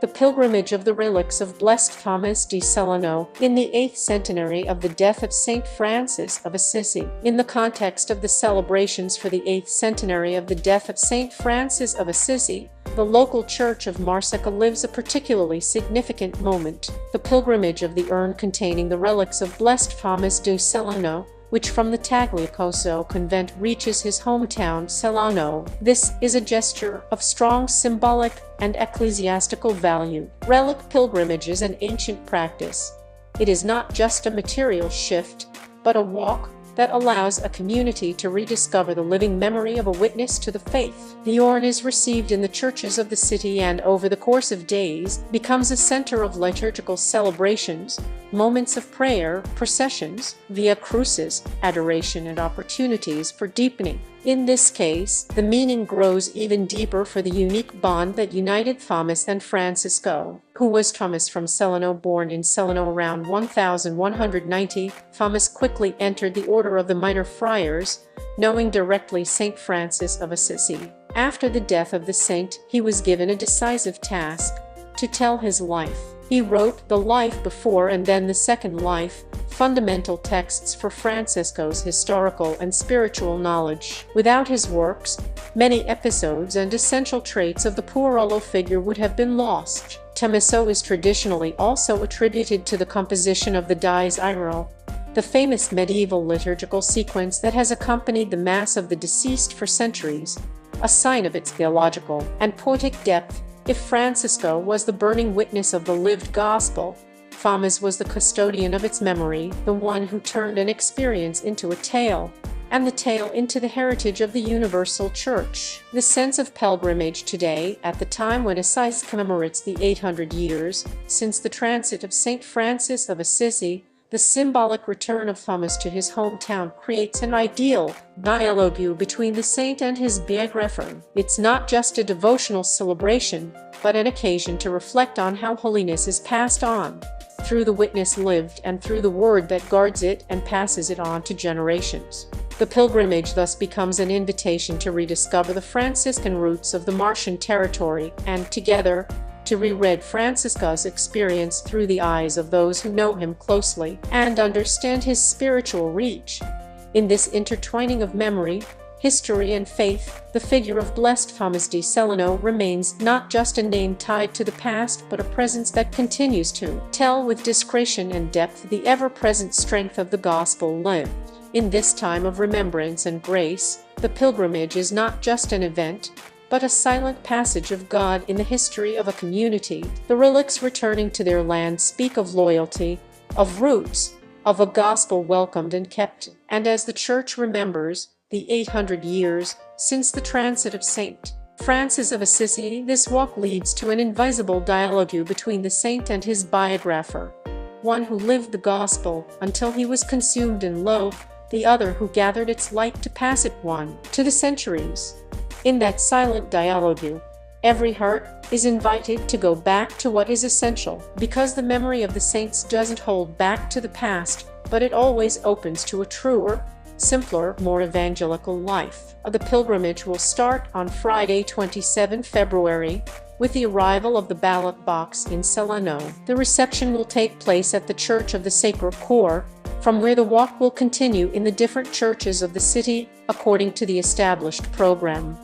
the pilgrimage of the relics of Blessed Thomas da Celano in the 8th centenary of the death of Saint Francis of Assisi. In the context of the celebrations for the 8th centenary of the death of Saint Francis of Assisi, the local church of Marsica lives a particularly significant moment, the pilgrimage of the urn containing the relics of Blessed Thomas da Celano, which from the Tagliacozzo convent reaches his hometown Celano. This is a gesture of strong symbolic and ecclesiastical value. Relic pilgrimage is an ancient practice. It is not just a material shift, but a walk that allows a community to rediscover the living memory of a witness to the faith. The urn is received in the churches of the city and over the course of days becomes a center of liturgical celebrations, moments of prayer, processions, via crucis, adoration, and opportunities for deepening. In this case, the meaning grows even deeper for the unique bond that united Thomas and Francisco, who was Thomas from Celano. Born in Celano around 1190, Thomas quickly entered the order of the Minor Friars, knowing directly Saint Francis of Assisi. After the death of the saint, he was given a decisive task: to tell his life. He wrote The Life Before and Then the Second Life, fundamental texts for Francisco's historical and spiritual knowledge. Without his works, many episodes and essential traits of the Poirolo figure would have been lost. Tommaso is traditionally also attributed to the composition of the Dies Irae, the famous medieval liturgical sequence that has accompanied the Mass of the deceased for centuries, a sign of its theological and poetic depth. If Francisco was the burning witness of the lived gospel, Thomas was the custodian of its memory, the one who turned an experience into a tale, and the tale into the heritage of the universal church. The sense of pilgrimage today, at the time when Assisi commemorates the 800 years since the transit of Saint Francis of Assisi, the symbolic return of Thomas to his hometown creates an ideal dialogue between the saint and his biographer. It's not just a devotional celebration, but an occasion to reflect on how holiness is passed on, through the witness lived and through the word that guards it and passes it on to generations. The pilgrimage thus becomes an invitation to rediscover the Franciscan roots of the Martian territory and, together, to reread Francisco's experience through the eyes of those who know him closely and understand his spiritual reach. In this intertwining of memory, history, and faith, the figure of Blessed Thomas da Celano remains not just a name tied to the past, but a presence that continues to tell with discretion and depth the ever-present strength of the gospel lived. In this time of remembrance and grace, the pilgrimage is not just an event, but a silent passage of God in the history of a community. The relics returning to their land speak of loyalty, of roots, of a gospel welcomed and kept. And as the Church remembers the 800 years since the transit of Saint Francis of Assisi, this walk leads to an invisible dialogue between the saint and his biographer, one who lived the gospel until he was consumed in love, the other who gathered its light to pass it on to the centuries. In that silent dialogue, every heart is invited to go back to what is essential, because the memory of the saints doesn't hold back to the past, but it always opens to a truer, simpler, more evangelical life. The pilgrimage will start on Friday, 27 February, with the arrival of the ballot box in Celano. The reception will take place at the Church of the Sacred Core, from where the walk will continue in the different churches of the city according to the established program.